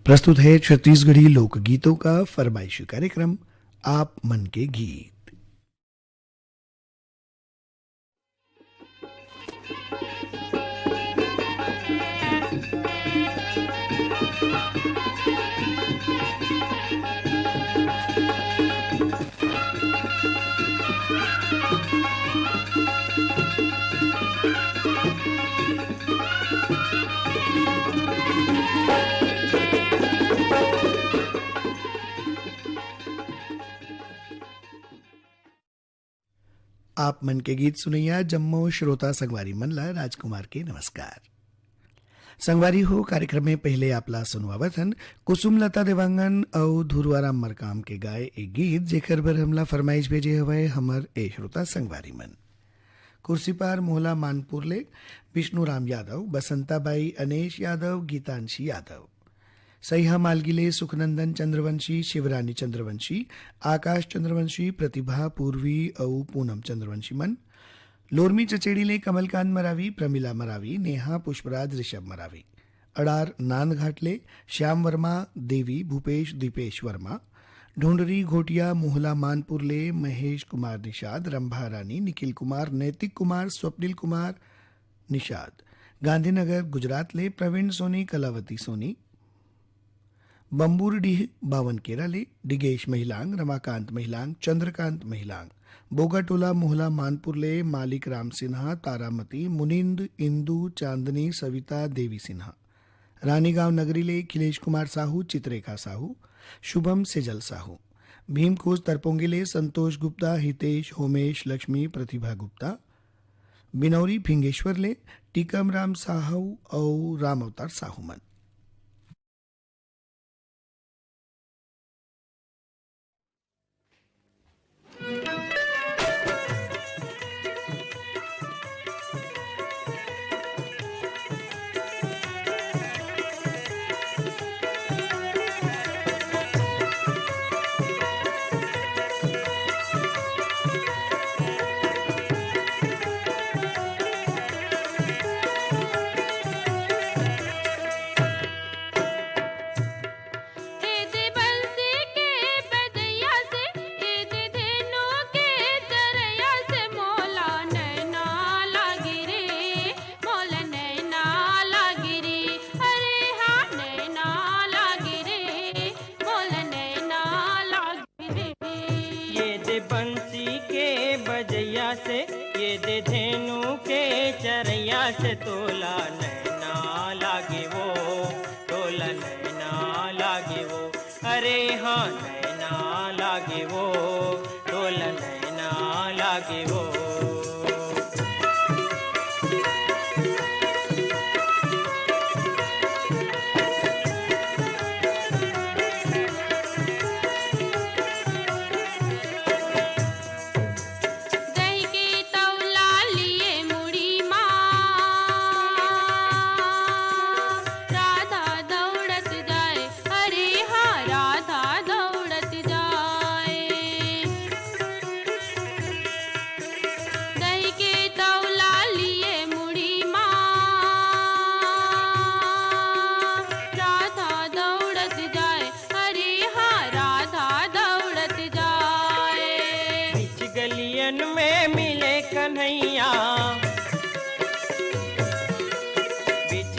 प्रस्तुत है छत्तीसगढ़ी लोकगीतों का फरमाइशी कार्यक्रम आप मन के गीत। आप मन के गीत सुनैया जम्मो श्रोता संगवारी मनला राजकुमार के नमस्कार। संगवारी हो कार्यक्रम में पहले आपला सुनवावत हन कुसुम लता देवांगन और धुरवाराम मरकाम के गाय एक गीत जेकर बर हमला फरमाइश भेजे हवे हमर ए श्रोता संगवारी मन। कुर्सी पार मोहला मानपुर ले विष्णुराम यादव, बसंताबाई, अनेश यादव, गीतांशी यादव, सैहा मालगिले, सुखनंदन चंद्रवंशी, शिवरानी चंद्रवंशी, आकाश चंद्रवंशी, प्रतिभा पूर्वी और पूनम चंद्रवंशी मन, लोरमी चचेड़ीले कमलकांत मरावी, प्रमिला मरावी, नेहा पुष्पराज, ऋषभ मरावी, अडार नांदघाटले श्याम वर्मा, देवी भूपेश, दीपेश वर्मा, ढूंढरी घोटिया, मोहला मानपुरले महेश कुमार निषाद, रंभा रानी, निखिल कुमार, नैतिक कुमार, स्वप्निल कुमार निषाद, गांधीनगर गुजरात ले प्रवीण सोनी, कलावती सोनी, बंबूरडीह बावन केराले डिगेश महिलांग, रमाकांत महिलांग, चंद्रकांत महिलांग, बोगाटोला मोहला मानपुरले मालिक राम सिन्हा, तारामती, मुनिंद, इंदू, चांदनी, सविता, देवी सिन्हा, रानीगांव नगरीले खिलेश कुमार साहू, चित्रेखा साहू, शुभम सेजल साहू, भीमखोज तरपोंगिले संतोष गुप्ता, हितेश, होमेश, लक्ष्मी, प्रतिभा गुप्ता, बिनौरी फिंगेश्वरले टीकम राम साहू और राम अवतार साहू मन। से ये दे धेनु के चरैया से तोला नैना लागे वो, तोला नैना लागे वो, अरे हाँ नैना लागे वो, तोला नैना लागे वो।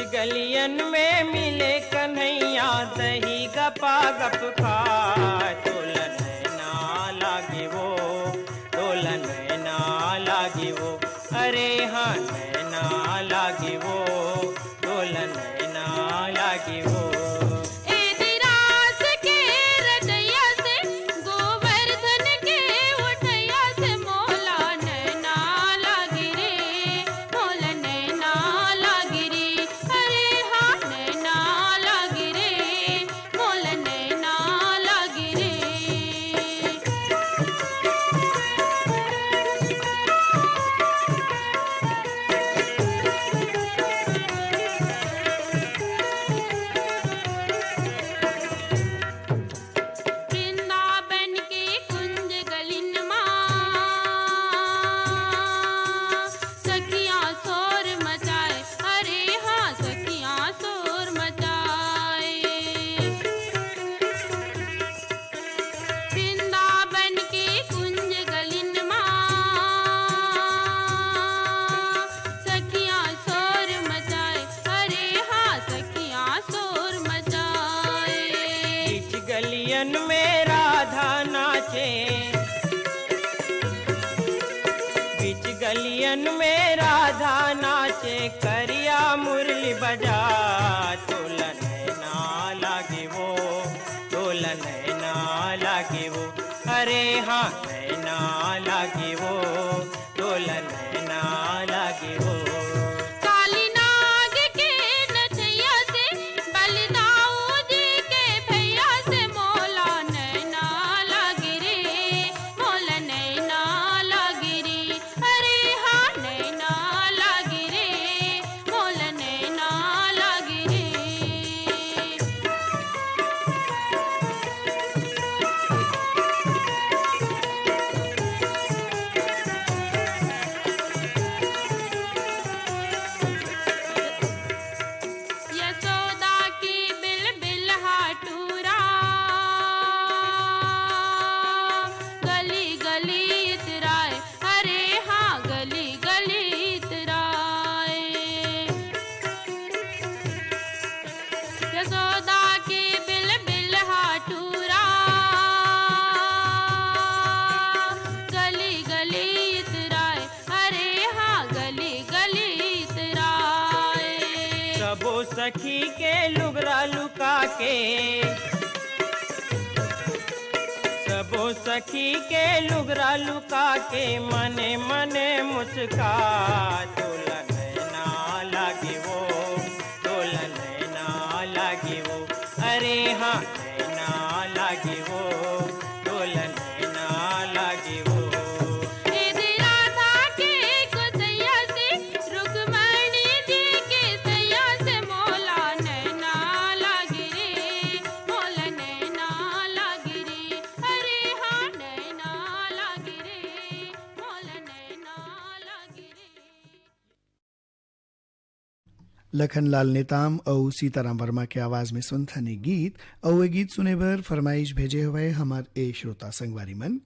गलियन में मिले कन्हैया, दही गपा गप खाए, तोला नैना लागे वो, तोला नैना लागे वो, अरे हाँ नैना लागे वो, तोला नैना लागे वो। गलियन में राधा नाचे, बीच गलियन में राधा नाचे, करिया मुरली बजा, तोला नैना लागे वो, तोला नैना लागे वो, अरे हाँ नैना लागे वो, तोला नैना लागे वो। काली नाग के नचैया से, बलिदाऊ जी के भैया से, मोला नैना लागे रे, मोला नैना लागे रे, अरे हाँ नैना लागे रे, मोला नैना लागे रे। यशोदा की बिल हाटूरा, गली गली इतराए, अरे हाँ गली गली इतराए। यशोदा की बिल हाटूरा, गली गली इतराए, अरे हाँ गली गली इतराए। सबो सखी के लुगरा लुका के, सबो सखी के लुगरा लुका के, मने मने मुस्का, तोला नैना लागे वो, तोला नैना लागे वो, अरे हाँ नैना लागे वो, तोला नैना लागे वो। इधर राधा के गोसैया से, रुक्मणी जी के सैया से, मोला नैना लागे रे, मोला नैना लागे रे, अरे हाँ नैना लागे रे, मोला नैना लागे रे। लखनलाल नेताम और सीताराम वर्मा के आवाज में सुनथाने गीत और ये गीत सुने बर फरमाइश भेजे हुए हमार ए श्रोता संगवारी मन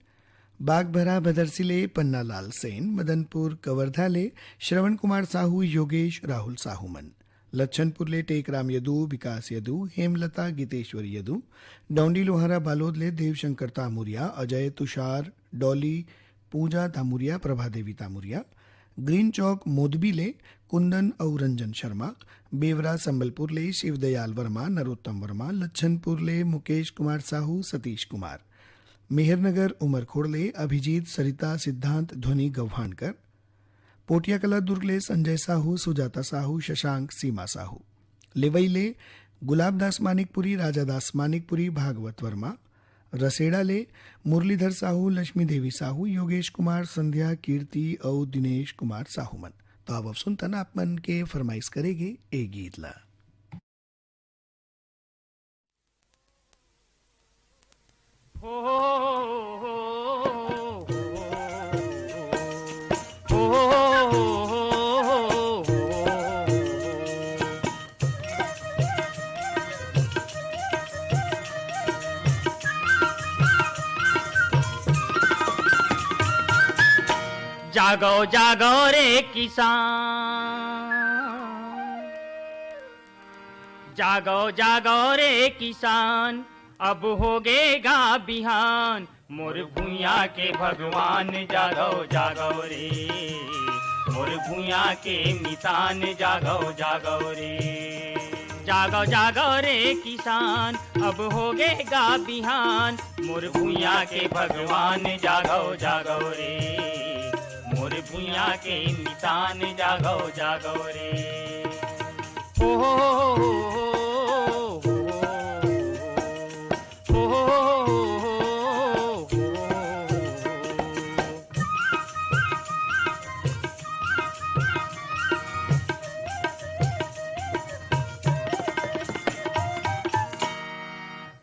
बागभरा भदरसिले पन्नालाल सेन, मदनपुर कवर्धाले श्रवण कुमार साहू, योगेश राहुल साहू मन, लच्छनपुरले टेकराम यदू, विकास यदू, हेमलता गीतेश्वर यदू, डौंडी लोहारा बालोदले देवशंकर तामुरिया, अजय तुषार डॉली, पूजा तामुरिया, प्रभा देवी तामुरिया, ग्रीन चौक मोदबीले कुंदन और रंजन शर्मा, बेवरा संबलपुरले शिवदयाल वर्मा, नरोत्तम वर्मा, लच्छनपुरले मुकेश कुमार साहू, सतीश कुमार, मेहरनगर उमरखोड़ले अभिजीत, सरिता, सिद्धांत, ध्वनि गव्हाणकर, पोटियाकला दुर्गले संजय साहू, सुजाता साहू, शशांक, सीमा साहू, लेवईले गुलाबदास मानिकपुरी, राजादास मानिकपुरी, भागवत वर्मा, रसेड़ाले मुरलीधर साहू, लक्ष्मी देवी साहू, योगेश कुमार, संध्या, कीर्ति और दिनेश कुमार साहू मन। तो अब सुनतना आप मन के फरमाइश करेंगे ए गीत ला। हो हो जागो जागो रे किसान, जागो जागो रे किसान, अब होगेगा बिहान, मोर भूया के भगवान, जागो जागो रे, मोर भूया के मितान, जागो जागो रे, जागो जागो रे किसान, अब होगेगा बिहान, मोर भूया के भगवान, जागो जागो रे, मोर भूया के मितान, जागो जागो रे। हो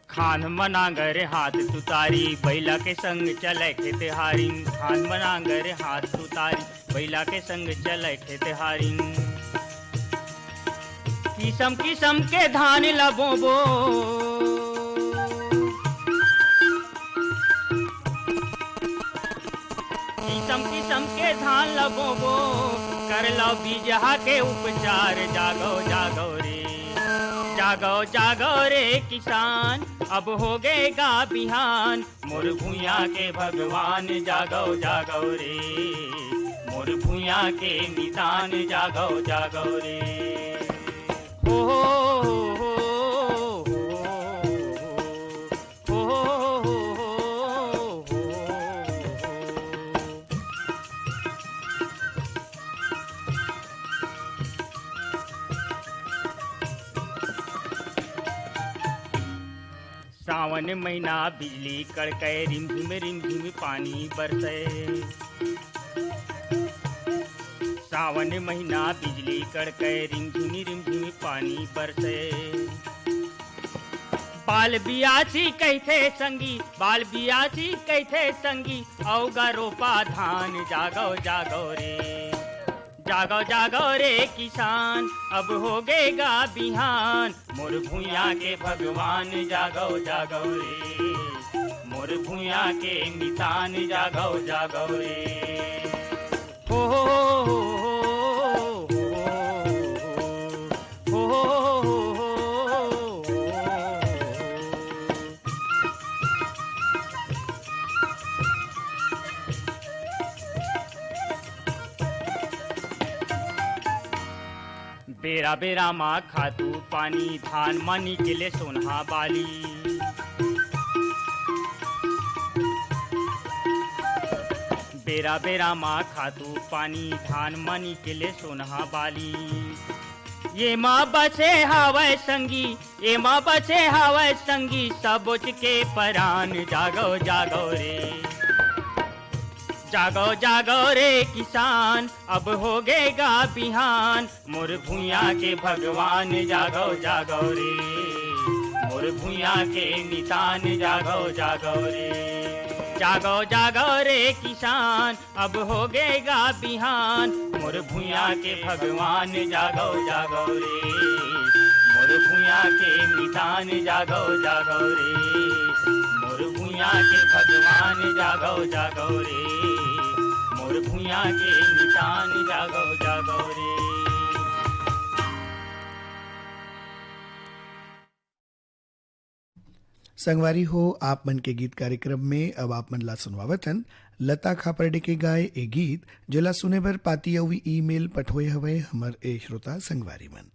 खान मनांगर हाथ तुतारी, बैला के संग चले खेतहारी, खान मनांगर हाथ तुतारी, बैला के संग चले खेतहारी, किसम किसम के धान लबोबो, किसम किसम के धान लबोबो, कर लो बीजहा के उपचार, जागो जागो रे, जागो जागो रे किसान, अब हो गएगा बिहान मोर भूया के भगवान जागो जागो रे मोर भूया के निदान जागो जागो रे हो सावन महीना बिजली कड़के रिमझिम पानी बरसे सावन महीना बिजली कड़के रिमझिम पानी बरसे बाल बियासी कहते संगी बाल बियासी कहते संगी औगा रोपा धान जागो जागो रे जागो जागो रे किसान अब हो गएगा बिहान मोर भूया के भगवान जागो जागो रे मोर भूया के नितान जागो जागो रे हो बेरा बेरा माँ खातू पानी धान मानी के लिए सोनहा बाली बेरा बेरा माँ खातू पानी धान मानी के लिए सोनहा बाली ये माँ बचे हवै संगी ये माँ बचे हवै संगी सबोच के परान जागो जागो रे जागो जागो रे किसान अब हो गएगा बिहान मोर भूया के भगवान जागो जागो रे मोर भूया के नितान जागो जागो रे जागो जागो रे किसान अब हो गएगा बिहान मोर भूया के भगवान जागो जागो रे मोर भूया के नितान जागो जागो रे मोर भूया के भगवान जागो जागो रे मोर भूया के निशान जागो जागो रे संगवारी हो आप मन के गीत कार्यक्रम में अब आप मन ला सुनवावतन लता खापर्डे के गाए ए गीत जेला सुने बर पाती अवी ईमेल पठोए हवे हमर ए श्रोता संगवारी मन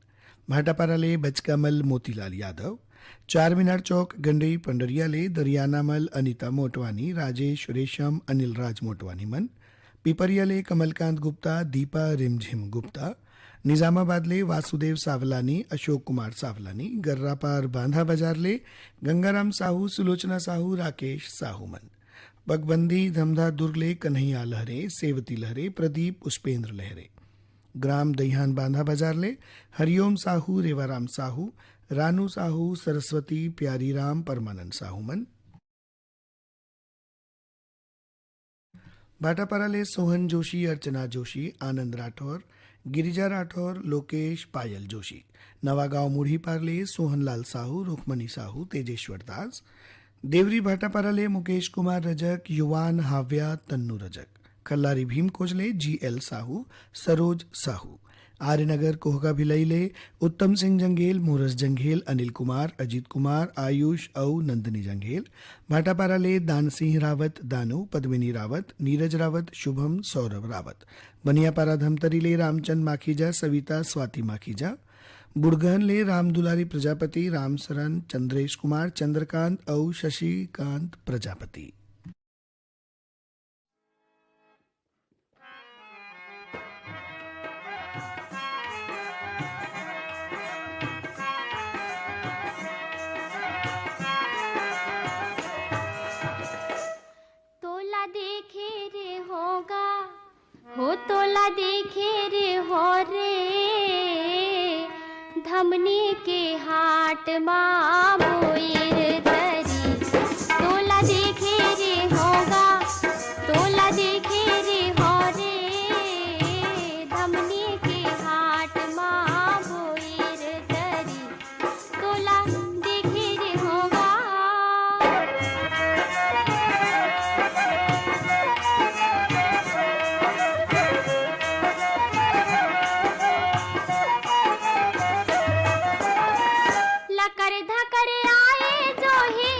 भाटापारा ले बचकामल मोतीलाल यादव 4 मीनार चौक गंडई पंडरिया ले दरियानामल अनिता मोटवानी राजेश रेशम अनिल राज मोटवानी मन पिपरिया ले कमलकांत गुप्ता दीपा रिमझिम गुप्ता निजामाबाद ले वासुदेव सावलानी अशोक कुमार सावलानी गर्रापार बांधा बाजार ले गंगाराम साहू सुलोचना साहू राकेश साहू मन बगबंदी धमधा दुर्ग ले कन्हैया लहरे सेवती लहरे प्रदीप पुष्पेंद्र लहरे ग्राम दहियान बांधा बाजार ले हरिओम साहू रेवाराम साहू रानू साहू सरस्वती प्यारीराम परमानंद साहू मन भाटापारा ले सोहन जोशी अर्चना जोशी आनंद राठौर गिरिजा राठौर लोकेश पायल जोशी नवागांव मुढ़ी पारले सोहनलाल साहू रुक्मणी साहू तेजेश्वर दास देवरी भाटापारा ले मुकेश कुमार रजक युवान हाव्या तन्नू रजक खल्लारी भीम कोजले GL साहू सरोज साहू आर्यनगर कोहका भिलई ले उत्तम सिंह जंगेल मोरस जंगेल अनिल कुमार अजीत कुमार आयुष औ नंदनी जंगेल भाटापारा ले दान सिंह रावत दानू पद्मिनी रावत नीरज रावत शुभम सौरभ रावत बनियापारा धमतरी ले रामचंद माखीजा सविता स्वाति माखीजा बुड़गहन ले राम दुलारी प्रजापति रामसरन चंद्रेश कुमार चंद्रकांत औ शशिकांत प्रजापति देखे रे होगा हो तोला देखे रे हो रे धमनी के हाट माँ मोयर धरी तोला देखे रे होगा तोला देखे रे हो रे धमनी के हाट माँ मोयर धरी तोला देखे रे होगा लकर धकर आए जो ही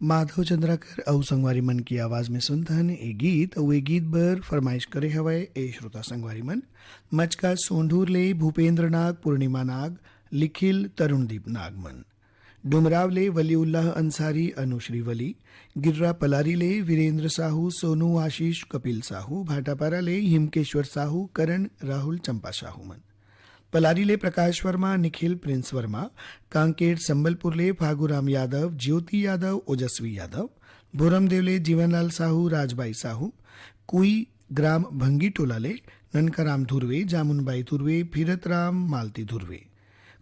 माधव चंद्राकर और संगवारी मन की आवाज में सुनतन ए गीत और ए गीत बर फरमाइश करे हवै ए श्रोता संगवारी मन मचका सोंढूर ले भूपेंद्र नाग, पूर्णिमा नाग, लिखिल तरुणदीप नागमन, डुमराव ले वलीउल्लाह अंसारी, अनुश्री वली, गिर्रा पलारी ले वीरेंद्र साहू, सोनू आशीष, कपिल साहू, भाटापारा ले हिमकेश्वर साहू, करण राहुल, चंपा साहू मन, पलारी ले प्रकाश वर्मा, निखिल, प्रिंस वर्मा, कांकेर संबलपुर ले फागुराम यादव, ज्योति यादव, ओजस्वी यादव, भोरमदेव ले जीवनलाल साहू, राजबाई साहू, कुई ग्राम भंगी टोला ले ननकाराम धुर्वे, जामुनबाई धुर्वे, फिरतराम मालती धुर्वे,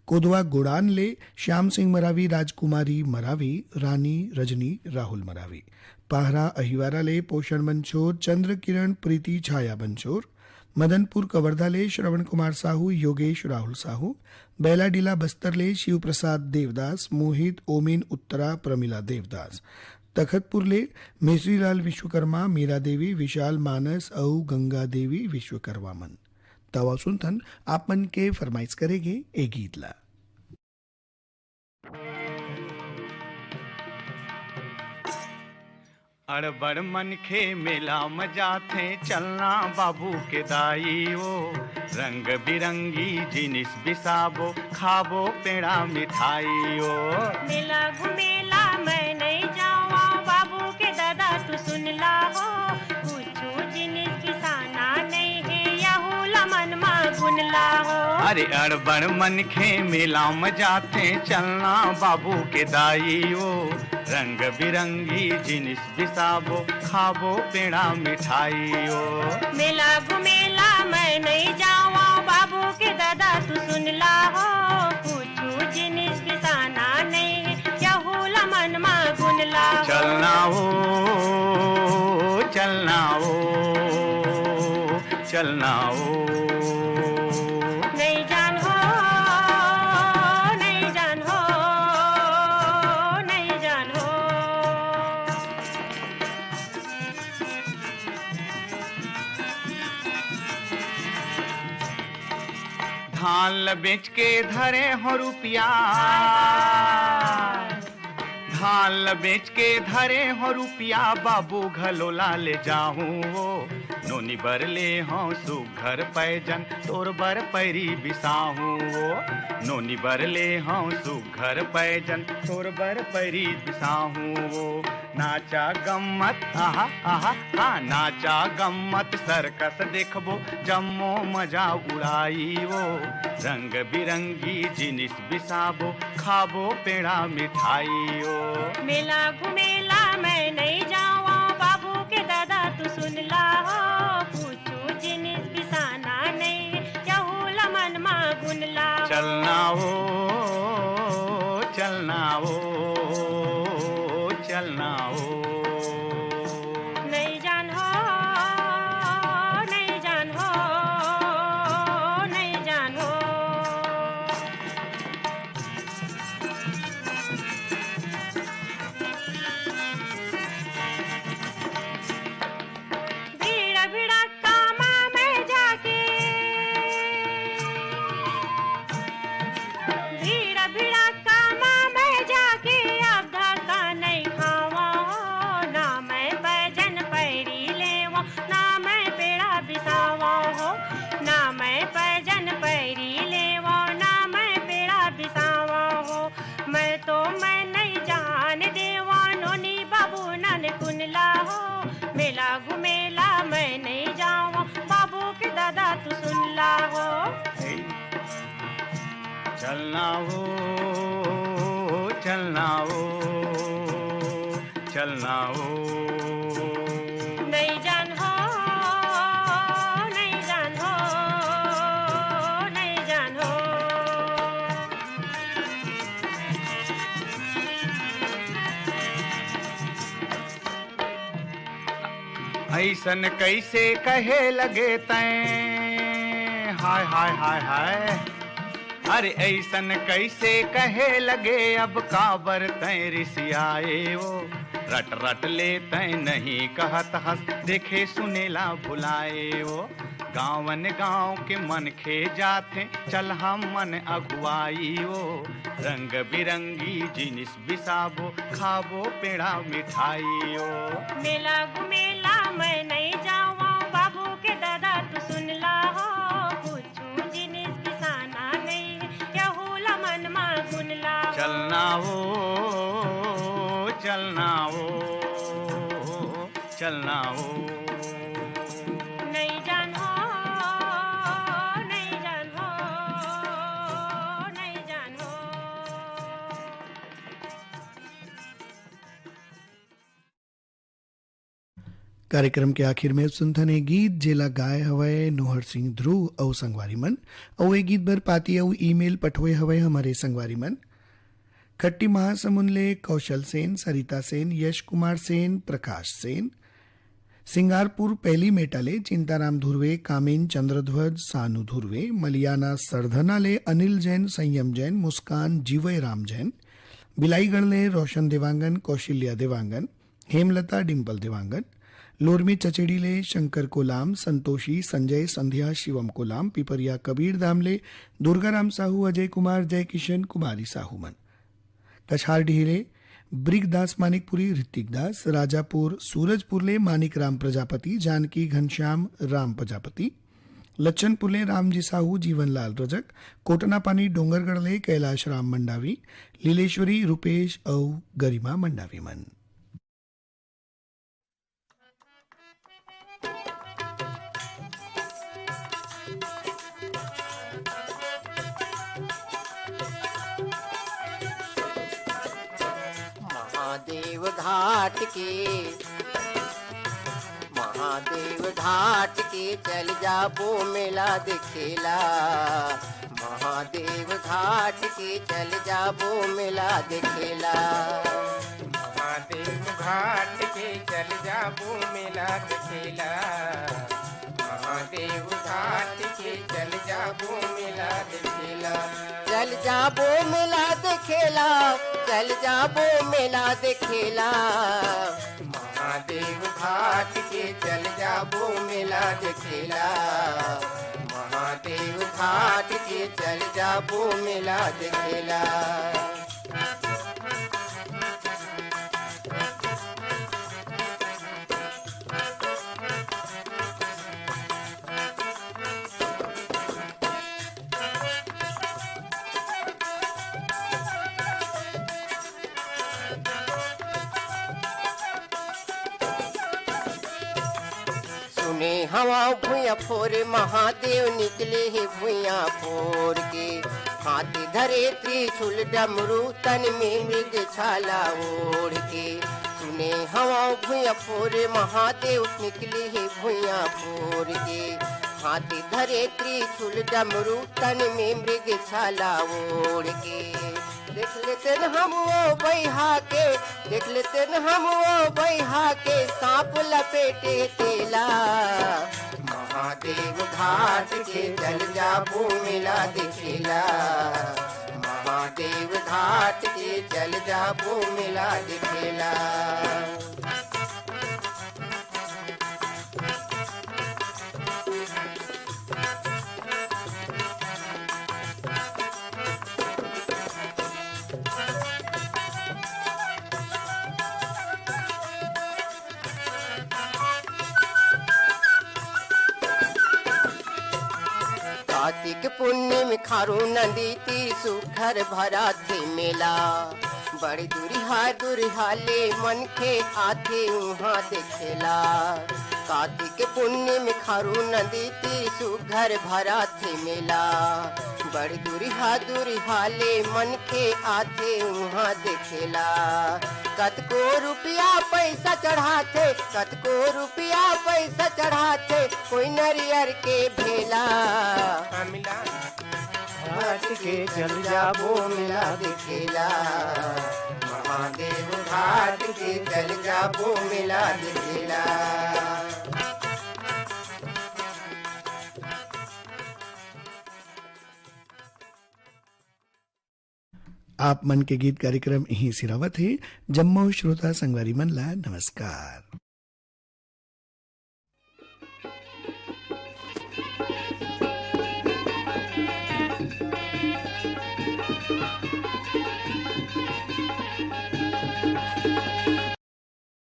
कोदवा गोड़ान ले श्याम सिंह मरावी, राजकुमारी मरावी, रानी रजनी, राहुल मरावी, पाहरा अहिवारा ले पोषण बंछोर, चंद्र किरण, प्रीति, छाया बंछोर, मदनपुर कवर्धा ले श्रवण कुमार साहू, योगेश, राहुल साहू, बैलाडीला बस्तर ले शिव प्रसाद देवदास, मोहित, ओमेन उत्तरा, प्रमिला देवदास, तखतपुर ले मिश्रीलाल विश्वकर्मा, मीरा देवी, विशाल मानस और गंगा देवी विश्वकर्मा मन। तवा सुनथन आप मन के फरमाइश करेंगे ए गीत ला। अड़बड़ मन खे मेला मजा थे चलना बाबू के दाई ओ, रंग बिरंगी जिनिस बिसाबो, खाबो पेड़ा मिठाई ओ। मेला घुमेला मैं नहीं जावा, बाबू के दादा तू सुन ला हो, कुछ जिनिस बिसाना नहीं है, यहू लमन मा गुन ला हो। अरे अड़बड़ मन खे मेला मजा थे चलना बाबू के दाई ओ, रंग बिरंगी जिनिस बिसाबो, खाबो पेड़ा मिठाई ओ। मेला घुमेला मैं नहीं जावा, बाबू के दादा तू सुन ला हो, कुछ जिनिस बिसाना नहीं है, यहू लमन मा गुन ला हो। चलना हो, चलना हो, चलना हो। नहीं जान हो, नहीं जान हो, नहीं जान हो। धान बेच के धरे हो रुपया, धान बेच के धरे हो रुपया, बाबू घलोला ले जाऊं वो, नोनी बर ले हों सुघर पैजन, तोर बर पैरी बिसाहूं वो, नोनी बर ले हों सुघर पैजन, तोर बर पैरी बिसाहूं वो। नाचा गम्मत आहा आहा हाँ, नाचा गम्मत सर्कस देखबो, जम्मो मजा उड़ाई वो, रंग बिरंगी जिनिस बिसाबो, खाबो पेड़ा मिठाई ओ। मेला घुमेला मैं नहीं जावा, बाबू के दादा तू सुन ला हो, कुछ जिनिस बिसाना नहीं, यहू लमन मा गुन ला हो। चलना हो, चलना हो, चलना हो। नहीं जान हो, नहीं जान हो, नहीं जान हो। भीड़ भीड़ा कामा में जाके, भीड़ भीड़ा कामा में जाके, अब धक्का नहीं खावा हो, ना मैं पैजन पैरी लेवा, ना मैं पेड़ा बिसावा हो, ना मैं पैजन पैरी लेवा, ना मैं पेड़ा बिसावा हो। मैं नहीं जान देवा, नोनी बाबू नन कुनला हो, मेला घुमेला मैं नहीं जावा, बाबू के दादा तू सुन ला हो। चलना हो, चलना हो, चलना हो। नहीं जान हो, नहीं जान हो, नहीं जान हो। ऐसन कैसे कहे लगे तैं, हाय हाय हाय हाय। अरे ऐसन कैसे कहे लगे, अब काबर तैं रिसियाए वो, रट रट लेते नहीं कहत हंस देखे सुनेला भुलाए ओ गाँवन गाँव के मन खे जाते चल हम मन अगुआई ओ रंग बिरंगी जिनिस बिसाबो खाबो पेड़ा मिठाई ओ मेला घुमेला मैं नहीं जावा बाबू के दादा तू सुन ला हो कुछ जिनिस किसाना नहीं यहूला मन मा गुन ला चलना हो चलना हो चलना हो नहीं जान हो नहीं जान हो नहीं जान हो कार्यक्रम के आखिर में सुनथन ए गीत जेला गाय हवय नोहर सिंह ध्रुव और संगवारी मन और ए गीत भर पाती और ईमेल पठवे हवय हमारे संगवारी मन खट्टी महासमुंद ले कौशल सेन, सरिता सेन, यश कुमार सेन, प्रकाश सेन, सिंगारपुर पहली मेटाले चिंताराम धुर्वे, कामिन चंद्रध्वज, सानू धुर्वे, मलियाना सरधना ले अनिल जैन, संयम जैन, मुस्कान जीवय राम जैन, बिलाईगढ़ ले रोशन देवांगन, कौशल्या देवांगन, हेमलता डिम्पल देवांगन, लोरमी चचेड़ी ले शंकर कोलाम, संतोषी, संजय, संध्या, शिवम कोलाम, पिपरिया कबीर दामले, दुर्गाराम साहू, अजय कुमार, जय किशन, कुमारी साहू मन, कछार ढीले ब्रिगदास मानिकपुरी, ऋतिक दास, राजापुर सूरजपुर ले मानिक राम प्रजापति, जानकी घनश्याम राम प्रजापति, लच्छनपुर ले रामजी साहू, जीवनलाल रजक, कोटना पानी डोंगरगढ़ ले कैलाश राम मंडावी, लीलेश्वरी रुपेश और गरिमा मंडावी मन। महादेव घाट के चल जाबो मेला देखेला महादेव घाट के चल जाबो मेला देखेला महादेव घाट के चल जाबो मेला देखेला महादेव घाट के चल जाबो मेला देखेला चल जाबो मेला देखेला चल जाबो मेला देखेला महादेव घाट के चल जाबो मेला देखेला महादेव घाट के चल जाबो मेला देखेला सुने हवा भूया फोर महादेव निकले है भूया फोर के हाथी धरे त्रिशूल डमरू तन में मृग छाला ओढ़ के सुने हवा भूया फोर महादेव निकले है भूया फोर के हाथी धरे त्रिशूल डमरू तन में मृग छाला ओढ़ के देख लेते न हम वो बैहा के देख लेते न हम वो बैहा के सांप लपेटे तेला महादेव घाट के चल जाबो मेला देखेला महादेव घाट के चल जाबो मेला देखेला कार्तिक पुण्य में खारू नदी तीर सुखर भरा थे मेला बड़ी दुरिहा ले मन के आथे वहाँ देखेला कार्तिक पुण्य में खारू नदी तीर सुखर भरा थे मेला बड़ी दुरिहा ले मन के आथे वहाँ देखेला कतको रुपया पैसा चढ़ाते कतको रुपया पैसा चढ़ाते कोई नरियर के भेला घाट के चल जाबो मेला देखेला महादेव घाट के चल जाबो मेला देखेला आप मन के गीत कार्यक्रम यहीं सिरावत है। जम्मो श्रोता संगवारी मन ला नमस्कार।